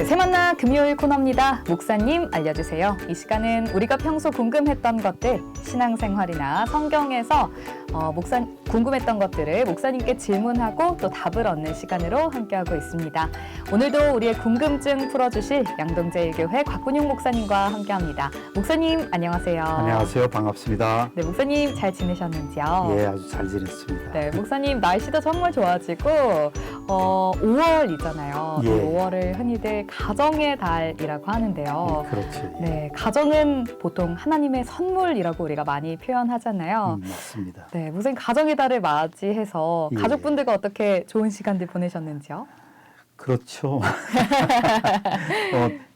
세만나 금요일 코너입니다. 목사님 알려주세요. 이 시간은 우리가 평소 궁금했던 것들, 신앙생활이나 성경에서 궁금했던 것들을 목사님께 질문하고 또 답을 얻는 시간으로 함께하고 있습니다. 오늘도 우리의 궁금증 풀어주실 양동제일교회 곽군용 목사님과 함께합니다. 목사님 안녕하세요. 안녕하세요. 반갑습니다. 네, 목사님 잘 지내셨는지요? 예, 아주 잘 지냈습니다. 네, 목사님 날씨도 정말 좋아지고 5월이잖아요. 예. 5월을 흔히들 가정의 달이라고 하는데요. 그렇죠. 예. 네, 가정은 보통 하나님의 선물이라고 우리가 많이 표현하잖아요. 맞습니다. 네, 목사님 가정의 달을 맞이해서 예. 가족분들과 어떻게 좋은 시간들 보내셨는지요? 그렇죠.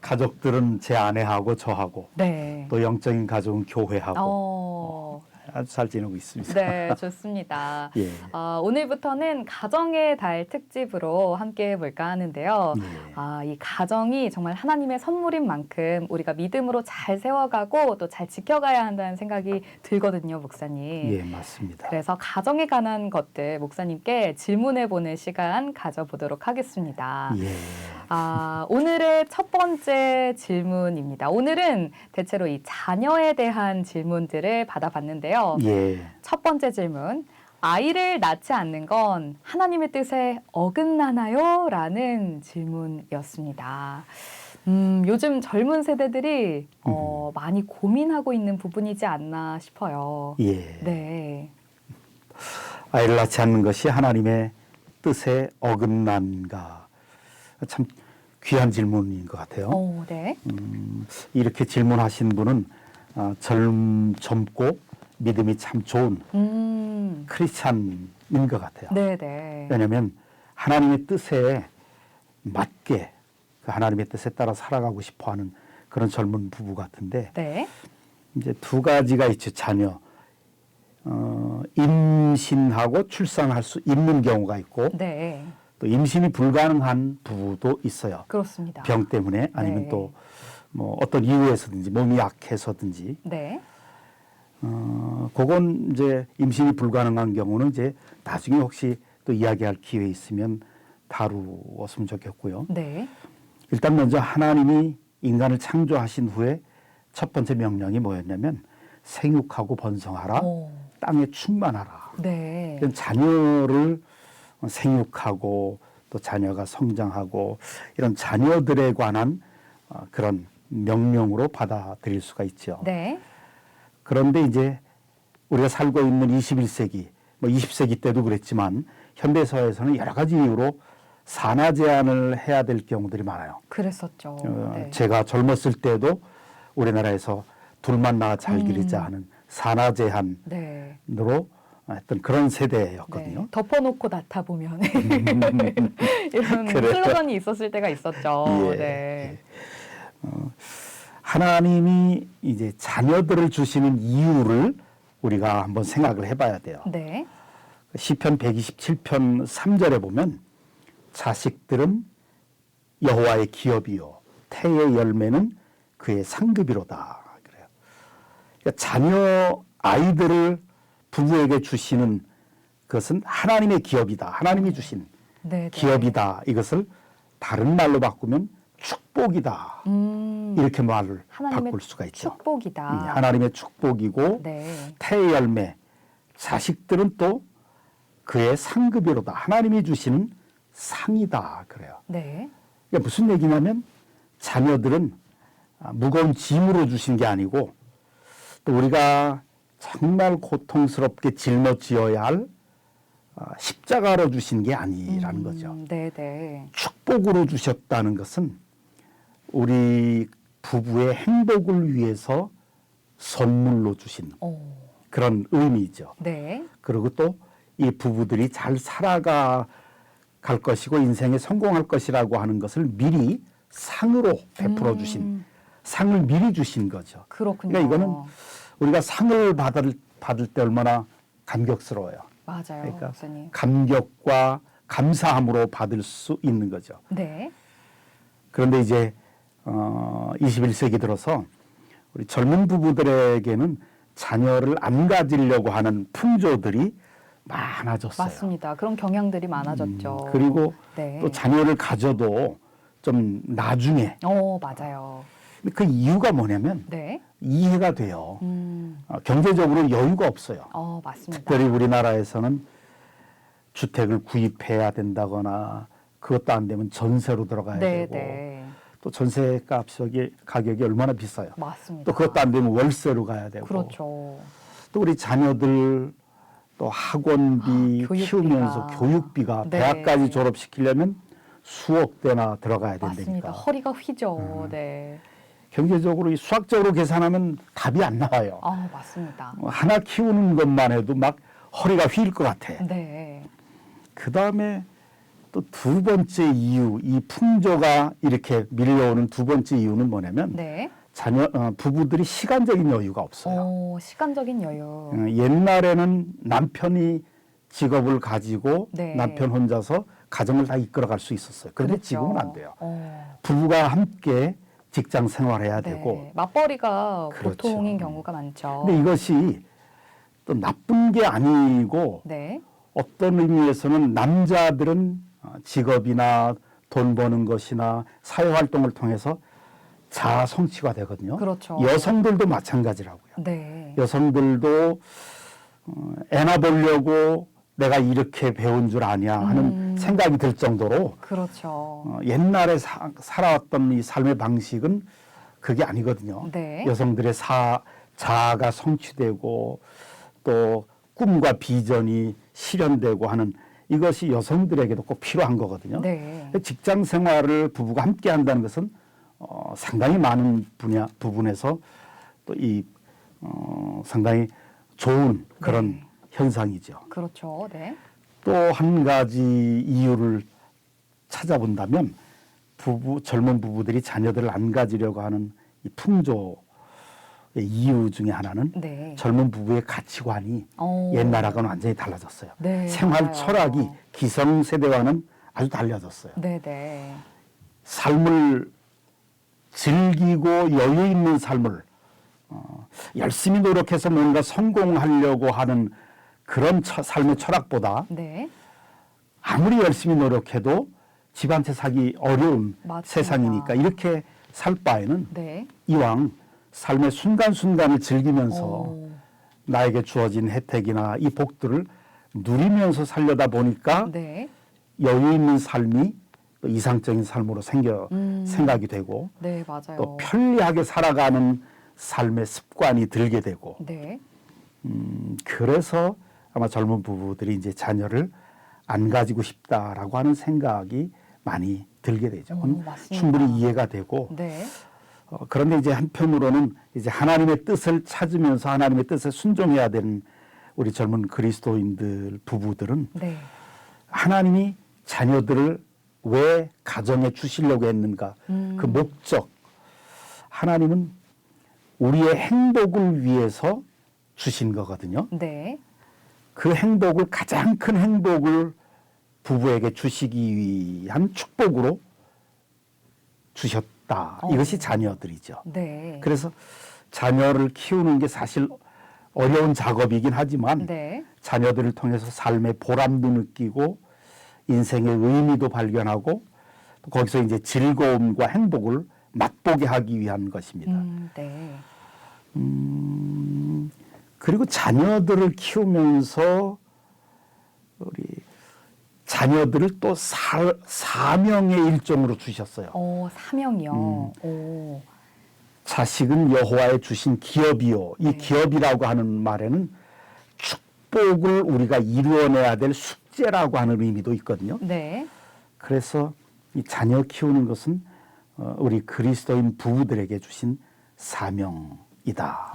가족들은 제 아내하고 저하고 네. 또 영적인 가족은 교회하고 아주 잘 지내고 있습니다. 네, 좋습니다. 예. 오늘부터는 가정의 달 특집으로 함께 해볼까 하는데요. 예. 이 가정이 정말 하나님의 선물인 만큼 우리가 믿음으로 잘 세워가고 또 잘 지켜가야 한다는 생각이 들거든요, 목사님. 예, 맞습니다. 그래서 가정에 관한 것들 목사님께 질문해보는 시간 가져보도록 하겠습니다. 예. 오늘의 첫 번째 질문입니다. 오늘은 대체로 이 자녀에 대한 질문들을 받아봤는데요. 예. 첫 번째 질문. 아이를 낳지 않는 건 하나님의 뜻에 어긋나나요? 라는 질문이었습니다. 요즘 젊은 세대들이 많이 고민하고 있는 부분이지 않나 싶어요. 예. 네. 아이를 낳지 않는 것이 하나님의 뜻에 어긋난가. 참 귀한 질문인 것 같아요. 네. 이렇게 질문하신 분은 젊고 믿음이 참 좋은 크리스찬인 것 같아요. 네네. 왜냐하면 하나님의 뜻에 맞게 그 하나님의 뜻에 따라 살아가고 싶어하는 그런 젊은 부부 같은데 네. 이제 두 가지가 있죠. 자녀 임신하고 출산할 수 있는 경우가 있고 네. 또 임신이 불가능한 부부도 있어요. 그렇습니다. 병 때문에 아니면 네. 또 뭐 어떤 이유에서든지 몸이 약해서든지 네. 그건 이제 임신이 불가능한 경우는 이제 나중에 혹시 또 이야기할 기회 있으면 다루었으면 좋겠고요. 네. 일단 먼저 하나님이 인간을 창조하신 후에 첫 번째 명령이 뭐였냐면 생육하고 번성하라, 땅에 충만하라. 네. 그런 자녀를 생육하고 또 자녀가 성장하고 이런 자녀들에 관한 그런 명령으로 받아들일 수가 있죠. 네. 그런데 이제 우리가 살고 있는 21세기, 뭐 20세기 때도 그랬지만 현대사회에서는 여러 가지 이유로 산하 제한을 해야 될 경우들이 많아요. 그랬었죠. 네. 제가 젊었을 때도 우리나라에서 둘만 낳아 잘 기르자 하는 산하 제한으로 네. 어떤 그런 세대였거든요. 네. 덮어놓고 낳다 보면 이런 그래요. 슬로건이 있었을 때가 있었죠. 예. 네. 하나님이 이제 자녀들을 주시는 이유를 우리가 한번 생각을 해봐야 돼요. 네. 시편 127편 3절에 보면 자식들은 여호와의 기업이요 태의 열매는 그의 상급이로다 그래요. 그러니까 자녀 아이들을 부부에게 주시는 것은 하나님의 기업이다. 하나님이 주신 네. 기업이다. 이것을 다른 말로 바꾸면 축복이다. 이렇게 말을 바꿀 수가 있죠. 축복이다. 하나님의 축복이고 네. 태의 열매 자식들은 또 그의 상급이로다. 하나님이 주시는 상이다. 그래요. 네. 그러니까 무슨 얘기냐면 자녀들은 무거운 짐으로 주신 게 아니고 또 우리가 정말 고통스럽게 짊어지어야 할 십자가로 주신 게 아니라는 거죠. 네네. 축복으로 주셨다는 것은 우리 부부의 행복을 위해서 선물로 주신 그런 의미죠. 네. 그리고 또 이 부부들이 잘 살아갈 것이고 인생에 성공할 것이라고 하는 것을 미리 상으로 베풀어 주신 상을 미리 주신 거죠. 그렇군요. 그러니까 이거는 우리가 상을 받을 때 얼마나 감격스러워요. 맞아요. 그러니까 목사님. 감격과 감사함으로 받을 수 있는 거죠. 네. 그런데 이제 21세기 들어서 우리 젊은 부부들에게는 자녀를 안 가지려고 하는 풍조들이 많아졌어요. 맞습니다. 그런 경향들이 많아졌죠. 그리고 네. 또 자녀를 가져도 좀 나중에 맞아요. 그 이유가 뭐냐면 네. 이해가 돼요. 경제적으로 여유가 없어요. 맞습니다. 특별히 우리나라에서는 주택을 구입해야 된다거나 그것도 안 되면 전세로 들어가야 네, 되고 네. 또 전세 가격이 얼마나 비싸요. 맞습니다. 또 그것도 안 되면 월세로 가야 되고 그렇죠. 또 우리 자녀들 또 학원비 교육비가. 키우면서 교육비가 네. 대학까지 졸업시키려면 수억 대나 들어가야 맞습니다. 된다니까. 허리가 휘죠. 네. 경제적으로 수학적으로 계산하면 답이 안 나와요. 맞습니다. 하나 키우는 것만 해도 막 허리가 휘일 것 같아. 네. 그 다음에 또 두 번째 이유, 이 풍조가 이렇게 밀려오는 두 번째 이유는 뭐냐면 네. 부부들이 시간적인 여유가 없어요. 시간적인 여유. 옛날에는 남편이 직업을 가지고 네. 남편 혼자서 가정을 다 이끌어갈 수 있었어요. 그런데 그렇죠. 지금은 안 돼요. 어. 부부가 함께 직장 생활해야 네. 되고. 맞벌이가 그렇죠. 보통인 경우가 많죠. 근데 이것이 또 나쁜 게 아니고 네. 어떤 의미에서는 남자들은 직업이나 돈 버는 것이나 사회활동을 통해서 자아 성취가 되거든요. 그렇죠. 여성들도 마찬가지라고요. 네. 여성들도 애나 보려고 내가 이렇게 배운 줄 아냐 하는 생각이 들 정도로 그렇죠. 옛날에 살아왔던 이 삶의 방식은 그게 아니거든요. 네. 여성들의 자아가 성취되고 또 꿈과 비전이 실현되고 하는 이것이 여성들에게도 꼭 필요한 거거든요. 네. 직장 생활을 부부가 함께 한다는 것은 상당히 많은 부분에서 또 상당히 좋은 그런 네. 현상이죠. 그렇죠. 네. 또 한 가지 이유를 찾아본다면 젊은 부부들이 자녀들을 안 가지려고 하는 이 풍조의 이유 중에 하나는 네. 젊은 부부의 가치관이 옛날하고는 완전히 달라졌어요. 네, 생활 맞아요. 철학이 기성세대와는 아주 달라졌어요. 네, 네. 삶을 즐기고 여유 있는 삶을 열심히 노력해서 뭔가 성공하려고 하는 그런 삶의 철학보다 네. 아무리 열심히 노력해도 집 한 채 사기 어려운 맞습니다. 세상이니까 이렇게 살 바에는 네. 이왕 삶의 순간순간을 즐기면서 오. 나에게 주어진 혜택이나 이 복들을 누리면서 살려다 보니까 네. 여유 있는 삶이 또 이상적인 삶으로 생각이 되고 네, 맞아요. 또 편리하게 살아가는 삶의 습관이 들게 되고 네. 그래서 아마 젊은 부부들이 이제 자녀를 안 가지고 싶다라고 하는 생각이 많이 들게 되죠. 맞습니다. 충분히 이해가 되고 네. 그런데 이제 한편으로는 이제 하나님의 뜻을 찾으면서 하나님의 뜻에 순종해야 되는 우리 젊은 그리스도인들 부부들은 네. 하나님이 자녀들을 왜 가정에 주시려고 했는가 그 목적 하나님은 우리의 행복을 위해서 주신 거거든요. 네. 그 행복을 가장 큰 행복을 부부에게 주시기 위한 축복으로 주셨다. 이것이 자녀들이죠. 네. 그래서 자녀를 키우는 게 사실 어려운 작업이긴 하지만 네. 자녀들을 통해서 삶의 보람도 느끼고 인생의 의미도 발견하고 또 거기서 이제 즐거움과 행복을 맛보게 하기 위한 것입니다. 네. 그리고 자녀들을 키우면서 우리 자녀들을 또 사명의 일종으로 주셨어요. 사명이요. 오. 자식은 여호와의 주신 기업이요. 이 네. 기업이라고 하는 말에는 축복을 우리가 이루어내야 될 숙제라고 하는 의미도 있거든요. 네. 그래서 이 자녀 키우는 것은 우리 그리스도인 부부들에게 주신 사명이다.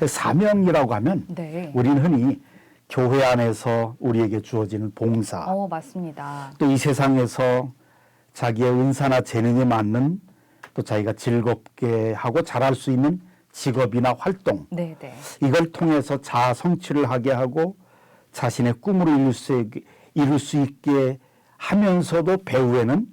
사명이라고 하면 네. 우리는 흔히 교회 안에서 우리에게 주어지는 봉사, 맞습니다. 또 이 세상에서 자기의 은사나 재능에 맞는 또 자기가 즐겁게 하고 잘할 수 있는 직업이나 활동, 네, 네. 이걸 통해서 자아 성취를 하게 하고 자신의 꿈을 이룰 수 있게 하면서도 배후에는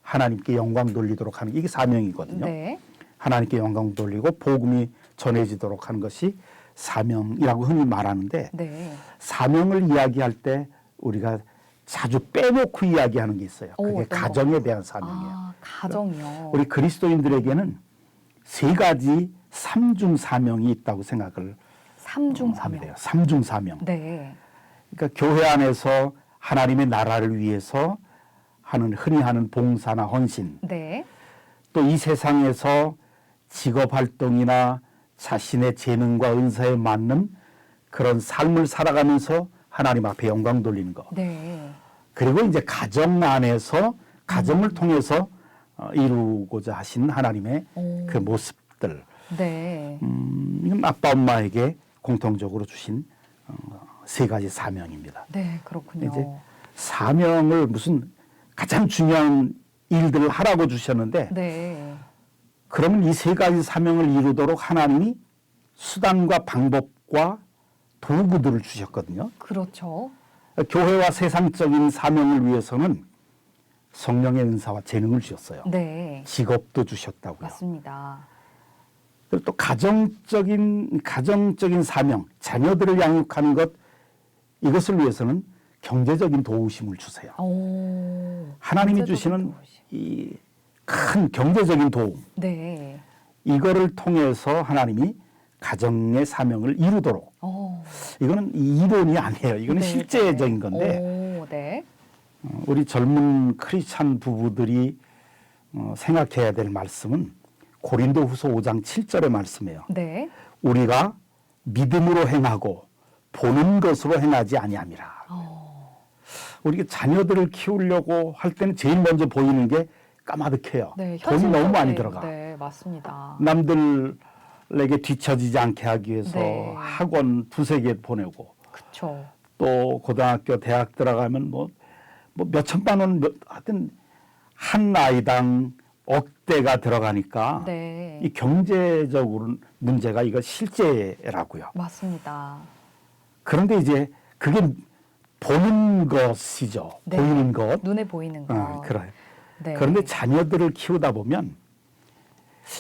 하나님께 영광 돌리도록 하는 이게 사명이거든요. 네. 하나님께 영광 돌리고 복음이 전해지도록 하는 것이 사명이라고 흔히 말하는데 네. 사명을 이야기할 때 우리가 자주 빼놓고 이야기하는 게 있어요. 오, 그게 어떤 거? 가정에 대한 사명이에요. 아, 가정이요. 우리 그리스도인들에게는 세 가지 삼중 사명이 있다고 생각을 삼중 하면 사명. 돼요. 삼중 사명. 네. 그러니까 교회 안에서 하나님의 나라를 위해서 하는 흔히 하는 봉사나 헌신, 네. 또 이 세상에서 직업 활동이나 자신의 재능과 은사에 맞는 그런 삶을 살아가면서 하나님 앞에 영광 돌리는 것. 네. 그리고 이제 가정 안에서 가정을 통해서 이루고자 하신 하나님의 오. 그 모습들. 네. 이건 아빠 엄마에게 공통적으로 주신 세 가지 사명입니다. 네, 그렇군요. 이제 사명을 무슨 가장 중요한 일들을 하라고 주셨는데 네. 그러면 이 세 가지 사명을 이루도록 하나님이 수단과 방법과 도구들을 주셨거든요. 그렇죠. 교회와 세상적인 사명을 위해서는 성령의 은사와 재능을 주셨어요. 네. 직업도 주셨다고요. 맞습니다. 그리고 또 가정적인 사명, 자녀들을 양육하는 것 이것을 위해서는 경제적인 도우심을 주세요. 오. 하나님이 경제적인 주시는 도우심. 이 큰 경제적인 도움 네. 이거를 통해서 하나님이 가정의 사명을 이루도록 오. 이거는 이론이 아니에요. 이거는 네, 실제적인 네. 건데 오, 네. 우리 젊은 크리스찬 부부들이 생각해야 될 말씀은 고린도후서 5장 7절의 말씀이에요. 네. 우리가 믿음으로 행하고 보는 것으로 행하지 아니함이라. 우리가 자녀들을 키우려고 할 때는 제일 먼저 보이는 게 까마득해요. 네, 돈이 너무 많이 현실적인, 들어가. 네, 맞습니다. 남들에게 뒤처지지 않게 하기 위해서 네. 학원 두세 개 보내고 그렇죠. 또 고등학교, 대학 들어가면 뭐 몇천만 원, 하여튼 한 아이당 억대가 들어가니까 네. 이 경제적으로 문제가 이거 실제라고요. 맞습니다. 그런데 이제 그게 보는 것이죠. 네. 보이는 것. 눈에 보이는 거. 그래요. 네. 그런데 자녀들을 키우다 보면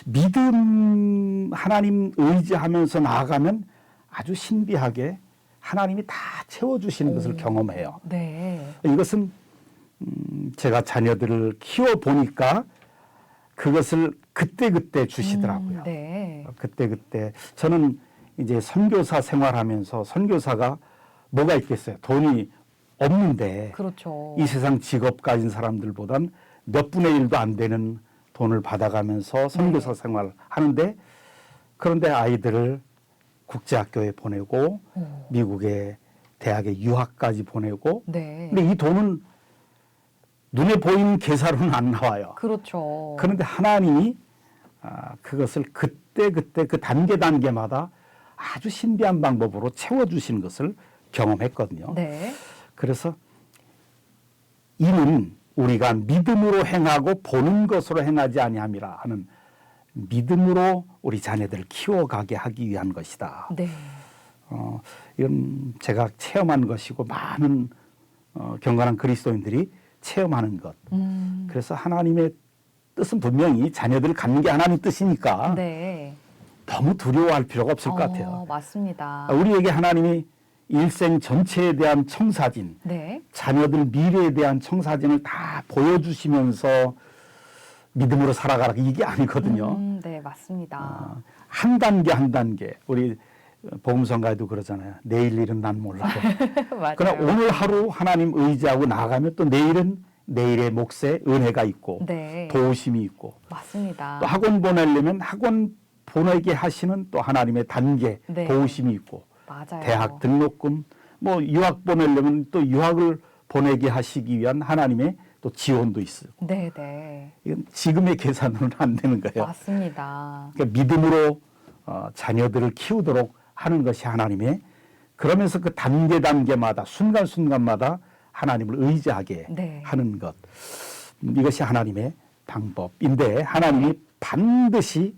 믿음 하나님 의지하면서 나아가면 아주 신비하게 하나님이 다 채워주시는 것을 경험해요. 네. 이것은 제가 자녀들을 키워보니까 그것을 그때그때 주시더라고요. 네. 그때그때 저는 이제 선교사 생활하면서 선교사가 뭐가 있겠어요. 돈이 없는데 그렇죠. 이 세상 직업 가진 사람들보단 몇 분의 1도 안 되는 돈을 받아가면서 선교사 네. 생활하는데 그런데 아이들을 국제학교에 보내고 미국의 대학에 유학까지 보내고 네. 근데 이 돈은 눈에 보이는 계산으로는 안 나와요. 그렇죠. 그런데 하나님이 그것을 그때그때 그 단계마다 아주 신비한 방법으로 채워주시는 것을 경험했거든요. 네. 그래서 이는 우리가 믿음으로 행하고 보는 것으로 행하지 아니함이라 하는 믿음으로 우리 자녀들을 키워가게 하기 위한 것이다. 네. 이건 제가 체험한 것이고 많은 경건한 그리스도인들이 체험하는 것. 그래서 하나님의 뜻은 분명히 자녀들을 갖는 게 하나님 뜻이니까 네. 너무 두려워할 필요가 없을 것 같아요. 맞습니다. 우리에게 하나님이 일생 전체에 대한 청사진, 네. 자녀들 미래에 대한 청사진을 다 보여주시면서 믿음으로 살아가라 이게 아니거든요. 네, 맞습니다. 한 단계 한 단계 우리 복음성가에도 그러잖아요. 내일 일은 난 몰라도. 맞아요. 그러나 오늘 하루 하나님 의지하고 나가면 또 내일은 내일의 몫에 은혜가 있고 네. 도우심이 있고 맞습니다. 또 학원 보내려면 학원 보내게 하시는 또 하나님의 단계 네. 도우심이 있고 맞아요. 대학 등록금 뭐 유학 보내려면 또 유학을 보내게 하시기 위한 하나님의 또 지원도 있어요. 네, 네. 이건 지금의 계산으로는 안 되는 거예요. 맞습니다. 그러니까 믿음으로 자녀들을 키우도록 하는 것이 하나님의 그러면서 그 단계마다 순간순간마다 하나님을 의지하게 네. 하는 것 이것이 하나님의 방법인데 하나님이 반드시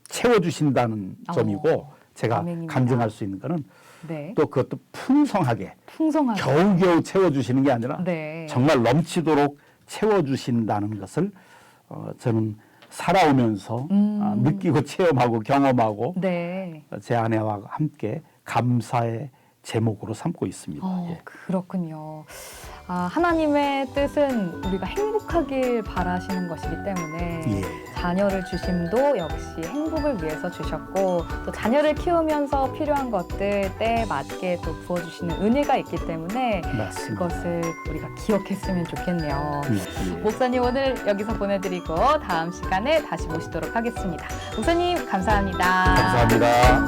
채워주신다는 점이고 제가 아멘입니다. 간증할 수 있는 것은 네. 또 그것도 풍성하게 풍성하게. 겨우겨우 채워주시는 게 아니라 네. 정말 넘치도록 채워주신다는 것을 저는 살아오면서 느끼고 체험하고 경험하고 네. 제 아내와 함께 감사의 제목으로 삼고 있습니다. 예. 그렇군요. 하나님의 뜻은 우리가 행복하길 바라시는 것이기 때문에 예. 자녀를 주심도 역시 행복을 위해서 주셨고 또 자녀를 키우면서 필요한 것들 때에 맞게 또 부어주시는 은혜가 있기 때문에 맞습니다. 그것을 우리가 기억했으면 좋겠네요. 예. 목사님 오늘 여기서 보내드리고 다음 시간에 다시 모시도록 하겠습니다. 목사님 감사합니다. 감사합니다.